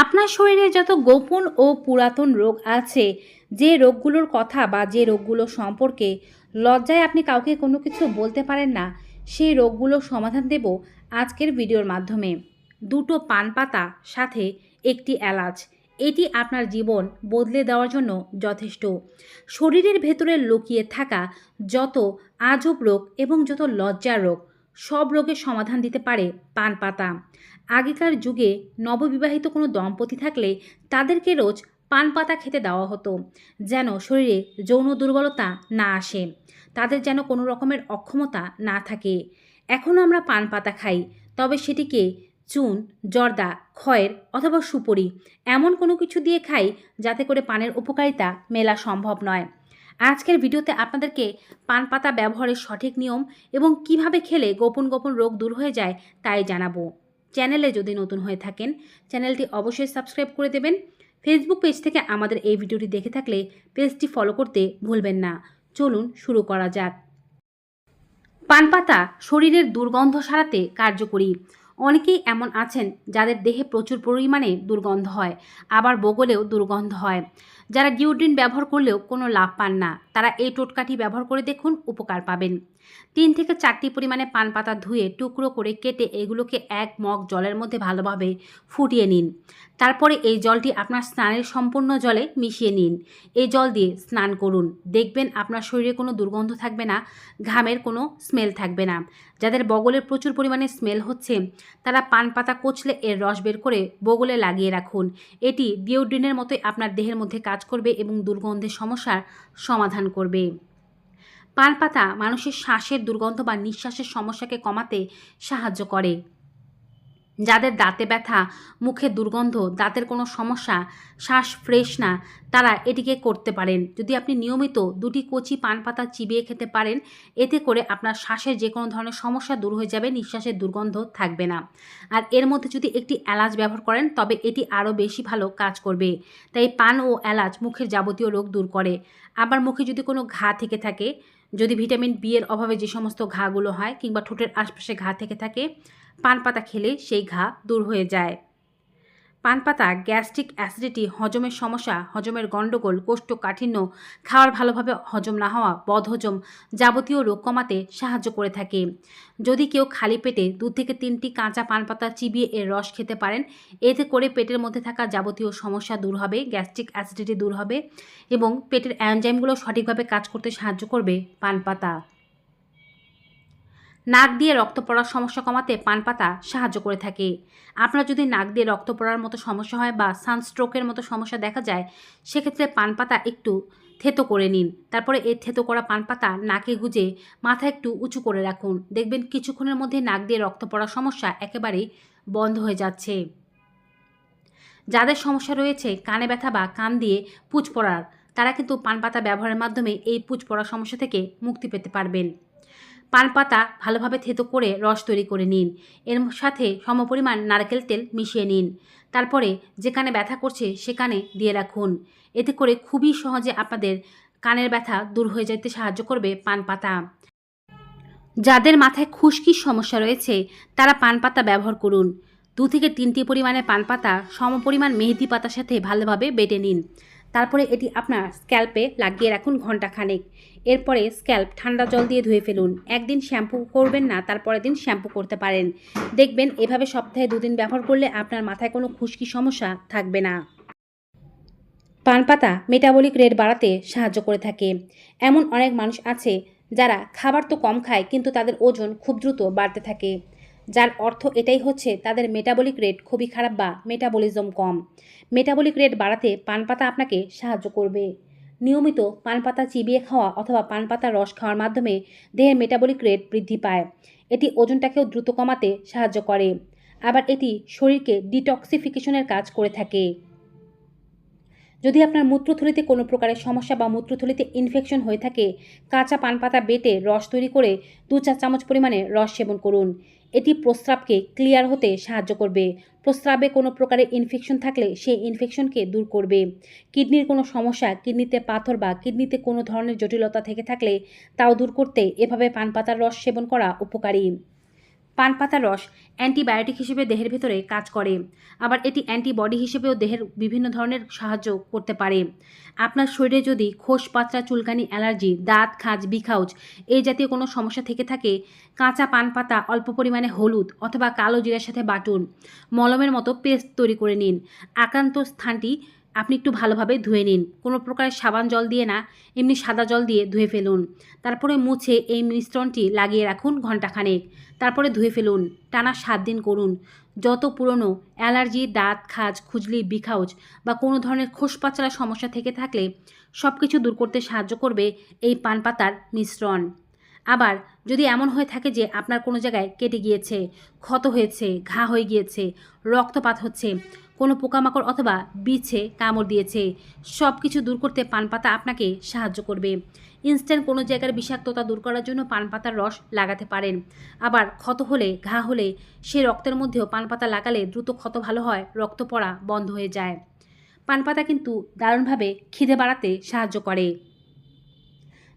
আপনার শরীরে যত গোপন ও পুরাতন রোগ আছে, যে রোগগুলোর কথা বা যে রোগগুলো সম্পর্কে লজ্জায় আপনি কাউকে কোনো কিছু বলতে পারেন না, সেই রোগগুলোর সমাধান দেব আজকের ভিডিওর মাধ্যমে। দুটো পান পাতা সাথে একটি এলাচ, এটি আপনার জীবন বদলে দেওয়ার জন্য যথেষ্ট। শরীরের ভেতরে লুকিয়ে থাকা যত আজব রোগ এবং যত লজ্জার রোগ, সব রোগের সমাধান দিতে পারে পান পাতা। আগেকার যুগে নববিবাহিত কোনো দম্পতি থাকলে তাদেরকে রোজ পান পাতা খেতে দেওয়া হতো, যেন শরীরে যৌন দুর্বলতা না আসে, তাদের যেন কোনো রকমের অক্ষমতা না থাকে। এখনও আমরা পান পাতা খাই, তবে সেটিকে চুন, জর্দা, খয়ের অথবা সুপরি এমন কোনো কিছু দিয়ে খাই যাতে করে পানের উপকারিতা মেলা সম্ভব নয়। আজকের ভিডিওতে আপনাদেরকে পান পাতা ব্যবহারের সঠিক নিয়ম এবং কিভাবে খেলে গোপন গোপন রোগ দূর হয়ে যায় তাই জানাবো। চ্যানেলে যদি নতুন হয়ে থাকেন, চ্যানেলটি অবশ্যই সাবস্ক্রাইব করে দেবেন। ফেসবুক পেজ থেকে আমাদের এই ভিডিওটি দেখে থাকলে পেজটি ফলো করতে ভুলবেন না। চলুন শুরু করা যাক। পান পাতা শরীরের দুর্গন্ধ সারাতে কার্যকরী। অনেকেই এমন আছেন যাদের দেহে প্রচুর পরিমাণে দুর্গন্ধ হয়, আবার বগলেও দুর্গন্ধ হয়। যারা ডিওড্রেন্ট ব্যবহার করলেও কোনো লাভ পান না, তারা এই টোটকাটি ব্যবহার করে দেখুন, উপকার পাবেন। 3 থেকে 4টি পরিমাণে পান পাতা ধুয়ে টুকরো করে কেটে এগুলোকে 1 মগ জলের মধ্যে ভালোভাবে ফুটিয়ে নিন। তারপরে এই জলটি আপনার স্নানের সম্পূর্ণ জলে মিশিয়ে নিন। এই জল দিয়ে স্নান করুন, দেখবেন আপনার শরীরে কোনো দুর্গন্ধ থাকবে না, ঘামের কোনো স্মেল থাকবে না। যাদের বগলের প্রচুর পরিমাণে স্মেল হচ্ছে, তারা পান পাতা কচলে এর রস বের করে বগলে লাগিয়ে রাখুন। এটি ডিওড্রেন্টের মতোই আপনার দেহের মধ্যে কাজ করবে এবং দুর্গন্ধের সমস্যার সমাধান করবে। পান পাতা মানুষের শ্বাসের দুর্গন্ধ বা নিঃশ্বাসের সমস্যাকে কমাতে সাহায্য করে। যাদের দাঁতে ব্যথা, মুখে দুর্গন্ধ, দাঁতের কোনো সমস্যা, শ্বাস ফ্রেশ না, তারা এটিকে করতে পারেন। যদি আপনি নিয়মিত 2টি কচি পান পাতা চিবিয়ে খেতে পারেন, এতে করে আপনার শ্বাসের যে কোনো ধরনের সমস্যা দূর হয়ে যাবে, নিঃশ্বাসের দুর্গন্ধ থাকবে না। আর এর মধ্যে যদি একটি এলাচ ব্যবহার করেন, তবে এটি আরও বেশি ভালো কাজ করবে। তাই পান ও এলাচ মুখের যাবতীয় রোগ দূর করে। আবার মুখে যদি কোনো ঘা থেকে থাকে, যদি ভিটামিন বি এর অভাবে যে সমস্ত ঘাগুলো হয়, কিংবা ঠোঁটের আশপাশে ঘা থেকে থাকে, পান পাতা খেলে সেই ঘা দূর হয়ে যায়। পান পাতা গ্যাস্ট্রিক অ্যাসিডিটি, হজমের সমস্যা, হজমের গণ্ডগোল, কোষ্ঠকাঠিন্য, খাওয়ার ভালোভাবে হজম না হওয়া, বদহজম যাবতীয় রোগ কমাতে সাহায্য করে থাকে। যদি কেউ খালি পেটে 2 থেকে 3টি কাঁচা পান পাতা চিবিয়ে এর রস খেতে পারেন, এতে করে পেটের মধ্যে থাকা যাবতীয় সমস্যা দূর হবে, গ্যাস্ট্রিক অ্যাসিডিটি দূর হবে এবং পেটের এনজাইমগুলো সঠিকভাবে কাজ করতে সাহায্য করবে পান পাতা। নাক দিয়ে রক্ত পড়ার সমস্যা কমাতে পান পাতা সাহায্য করে থাকে। আপনার যদি নাক দিয়ে রক্ত পড়ার মতো সমস্যা হয় বা সানস্ট্রোকের মতো সমস্যা দেখা যায়, সেক্ষেত্রে পান পাতা একটু থেতো করে নিন। তারপরে এই থেতো করা পান পাতা নাকে গুজে মাথা একটু উঁচু করে রাখুন, দেখবেন কিছুক্ষণের মধ্যে নাক দিয়ে রক্ত পড়ার সমস্যা একেবারেই বন্ধ হয়ে যাচ্ছে। যাদের সমস্যা রয়েছে কানে ব্যথা বা কান দিয়ে পুঁজ পড়ার, তারা কিন্তু পান পাতা ব্যবহারের মাধ্যমে এই পুঁজ পড়ার সমস্যা থেকে মুক্তি পেতে পারবেন। পান পাতা ভালোভাবে থেতো করে রস তৈরি করে নিন। এর সাথে সমপরিমাণ নারকেল তেল মিশিয়ে নিন। তারপরে যেখানে ব্যথা করছে সেখানে দিয়ে রাখুন। এতে করে খুবই সহজে আপনাদের কানের ব্যথা দূর হয়ে যেতে সাহায্য করবে পান পাতা। যাদের মাথায় খুশকির সমস্যা রয়েছে, তারা পান পাতা ব্যবহার করুন। 2 থেকে 3টি পরিমাণে পান পাতা সমপরিমাণ মেহেদি পাতার সাথে ভালোভাবে বেটে নিন। তারপরে এটি আপনার স্ক্যাল্পে লাগিয়ে রাখুন ঘণ্টাখানেক। এরপরে স্ক্যাল্প ঠান্ডা জল দিয়ে ধুয়ে ফেলুন। একদিন শ্যাম্পু করবেন না, তারপরের দিন শ্যাম্পু করতে পারেন। দেখবেন এভাবে সপ্তাহে 2 দিন ব্যবহার করলে আপনার মাথায় কোনো খুশকির সমস্যা থাকবে না। পান পাতা মেটাবলিক রেট বাড়াতে সাহায্য করে থাকে। এমন অনেক মানুষ আছে যারা খাবার তো কম খায়, কিন্তু তাদের ওজন খুব দ্রুত বাড়তে থাকে, যার অর্থ এটাই হচ্ছে তাদের মেটাবলিক রেট খুবই খারাপ বা মেটাবলিজম কম। মেটাবলিক রেট বাড়াতে পান পাতা আপনাকে সাহায্য করবে। নিয়মিত পান পাতা চিবিয়ে খাওয়া অথবা পান পাতার রস খাওয়ার মাধ্যমে দেহের মেটাবলিক রেট বৃদ্ধি পায়। এটি ওজনটাকেও দ্রুত কমাতে সাহায্য করে। আবার এটি শরীরকে ডিটক্সিফিকেশনের কাজ করে থাকে। যদি আপনার মূত্রথলিতে কোনো প্রকারের সমস্যা বা মূত্রথলিতে ইনফেকশন হয়ে থাকে, কাঁচা পান পাতা বেটে রস তৈরি করে 2-4 চামচ পরিমাণে রস সেবন করুন। এটি প্রস্রাবকে ক্লিয়ার হতে সাহায্য করবে। প্রস্রাবে কোনো প্রকারের ইনফেকশন থাকলে সেই ইনফেকশনকে দূর করবে। কিডনির কোনো সমস্যা, কিডনিতে পাথর বা কিডনিতে কোনো ধরনের জটিলতা থেকে থাকলে তাও দূর করতে এভাবে পান পাতার রস সেবন করা উপকারী। পান পাতার রস অ্যান্টিবায়োটিক হিসেবে দেহের ভেতরে কাজ করে, আবার এটি অ্যান্টিবডি হিসেবেও দেহের বিভিন্ন ধরনের সাহায্য করতে পারে। আপনার শরীরে যদি খোস পাতলা, চুলকানি, অ্যালার্জি, দাঁত খাজ, বিখাউজ এই জাতীয় কোনো সমস্যা থেকে থাকে, কাঁচা পান পাতা অল্প পরিমাণে হলুদ অথবা কালো জিরার সাথে বাটুন, মলমের মতো পেস্ট তৈরি করে নিন। আক্রান্ত স্থানটি আপনি একটু ভালোভাবে ধুয়ে নিন, কোনো প্রকারের সাবান জল দিয়ে না, এমনি সাদা জল দিয়ে ধুয়ে ফেলুন। তারপরে মুছে এই মিশ্রণটি লাগিয়ে রাখুন ঘণ্টাখানেক, তারপরে ধুয়ে ফেলুন। টানা 7 দিন করুন। যত পুরনো অ্যালার্জি, দাঁত খাজ, খুজলি, বিখাউজ বা কোনো ধরনের খোসপাচলা সমস্যা থেকে থাকলে সব কিছু দূর করতে সাহায্য করবে এই পান পাতার মিশ্রণ। আবার যদি এমন হয়ে থাকে যে আপনার কোনো জায়গায় কেটে গিয়েছে, ক্ষত হয়েছে, ঘা হয়ে গিয়েছে, রক্তপাত হচ্ছে, কোনো পোকামাকড় অথবা বিছে কামড় দিয়েছে, সব কিছু দূর করতে পান পাতা আপনাকে সাহায্য করবে। ইনস্ট্যান্ট কোনো জায়গার বিষাক্ততা দূর করার জন্য পান পাতার রস লাগাতে পারেন। আবার ক্ষত হলে, ঘা হলে সে রক্তের মধ্যেও পান পাতা লাগালে দ্রুত ক্ষত ভালো হয়, রক্ত পড়া বন্ধ হয়ে যায়। পান পাতা কিন্তু দারুণভাবে খিদে বাড়াতে সাহায্য করে।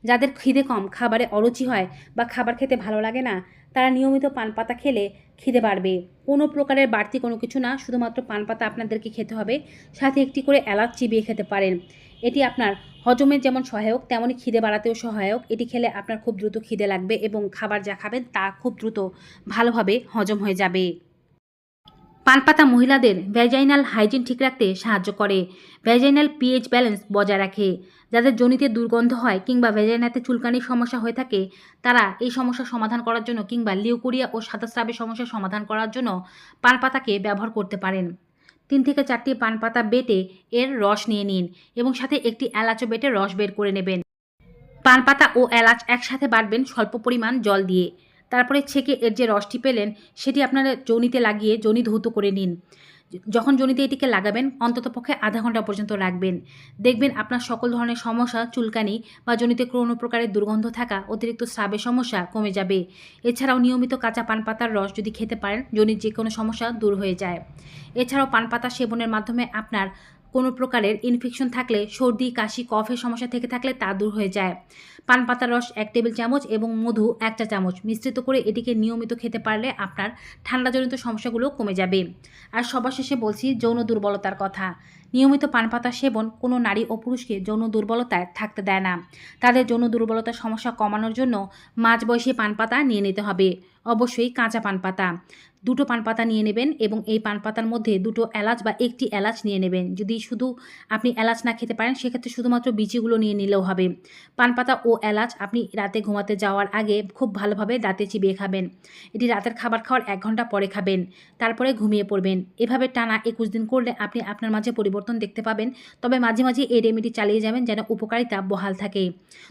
যাদের খিদে কম, খাবারে অরুচি হয় বা খাবার খেতে ভালো লাগে না, তারা নিয়মিত পান পাতা খেলে খিদে বাড়বে। কোনো প্রকারের বাড়তি কোনো কিছু না, শুধুমাত্র পান পাতা আপনাদেরকে খেতে হবে। সাথে একটি করে এলাচ চিবিয়ে খেতে পারেন। এটি আপনার হজমের যেমন সহায়ক, তেমনই খিদে বাড়াতেও সহায়ক। এটি খেলে আপনার খুব দ্রুত খিদে লাগবে এবং খাবার যা খাবেন তা খুব দ্রুত ভালোভাবে হজম হয়ে যাবে। পান পাতা মহিলাদের ভ্যাজাইনাল হাইজিন ঠিক রাখতে সাহায্য করে, ভ্যাজাইনাল পিএইচ ব্যালেন্স বজায় রাখে। যাদের যোনিতে দুর্গন্ধ হয় কিংবা ভ্যাজাইনাতে চুলকানির সমস্যা হয়ে থাকে, তারা এই সমস্যার সমাধান করার জন্য কিংবা লিউকোরিয়া ও সাদাস্রাবের সমস্যার সমাধান করার জন্য পান পাতাকে ব্যবহার করতে পারেন। 3 থেকে 4টি পান পাতা বেটে এর রস নিয়ে নিন এবং সাথে একটি এলাচও বেটে রস বের করে নেবেন। পান পাতা ও এলাচ একসাথে বাটবেন স্বল্প পরিমাণ জল দিয়ে। তারপরে ছেঁকে এর যে রসটি পেলেন সেটি আপনার যোনিতে লাগিয়ে যোনি ধৌত করে নিন। যখন যোনিতে এটিকে লাগাবেন অন্ততপক্ষে আধা ঘন্টা পর্যন্ত রাখবেন। দেখবেন আপনার সকল ধরনের সমস্যা, চুলকানি বা যোনিতে কোনো প্রকারের দুর্গন্ধ থাকা, অতিরিক্ত স্রাবের সমস্যা কমে যাবে। এছাড়াও নিয়মিত কাঁচা পান পাতার রস যদি খেতে পারেন, যোনির যে কোনো সমস্যা দূর হয়ে যায়। এছাড়াও পান পাতা সেবনের মাধ্যমে আপনার কোনো প্রকারের ইনফেকশন থাকলে, সর্দি, কাশি, কফের সমস্যা থেকে থাকলে তা দূর হয়ে যায়। পান পাতার রস 1 টেবিল চামচ এবং মধু 1 চা চামচ মিশ্রিত করে এটিকে নিয়মিত খেতে পারলে আপনার ঠান্ডাজনিত সমস্যাগুলো কমে যাবে। আর সবার শেষে বলছি যৌন দুর্বলতার কথা। নিয়মিত পান পাতা সেবন কোনো নারী ও পুরুষকে যৌন দুর্বলতায় থাকতে দেয় না। তাদের যৌন দুর্বলতার সমস্যা কমানোর জন্য মাঝবয়সী পান পাতা নিয়ে নিতে হবে, অবশ্যই কাঁচা পান পাতা। 2টো পান পাতা নিয়ে নেবেন এবং এই পান পাতার মধ্যে 2টো এলাচ বা 1টি এলাচ নিয়ে নেবেন। যদি শুধু আপনি এলাচ না খেতে পারেন, সেক্ষেত্রে শুধুমাত্র বিচিগুলো নিয়ে নিলেও হবে। পান পাতা ও এলাচ আপনি রাতে ঘুমাতে যাওয়ার আগে খুব ভালোভাবে দাঁতে চিবিয়ে খাবেন। এটি রাতের খাবার খাওয়ার 1 ঘন্টা পরে খাবেন, তারপরে ঘুমিয়ে পড়বেন। এভাবে টানা 21 দিন করলে আপনি আপনার মাঝে পরিবর্তন দেখতে পাবেন। তবে মাঝে মাঝে এই রেমেডি চালিয়ে যাবেন যেন উপকারিতা বহাল থাকে।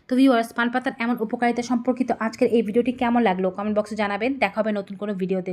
তো ভিউয়ার্স, পান পাতার এমন উপকারিতা সম্পর্কিত আজকের এই ভিডিওটি কেমন লাগলো কমেন্ট বক্সে জানাবেন। দেখা হবে নতুন কোনো ভিডিওতে।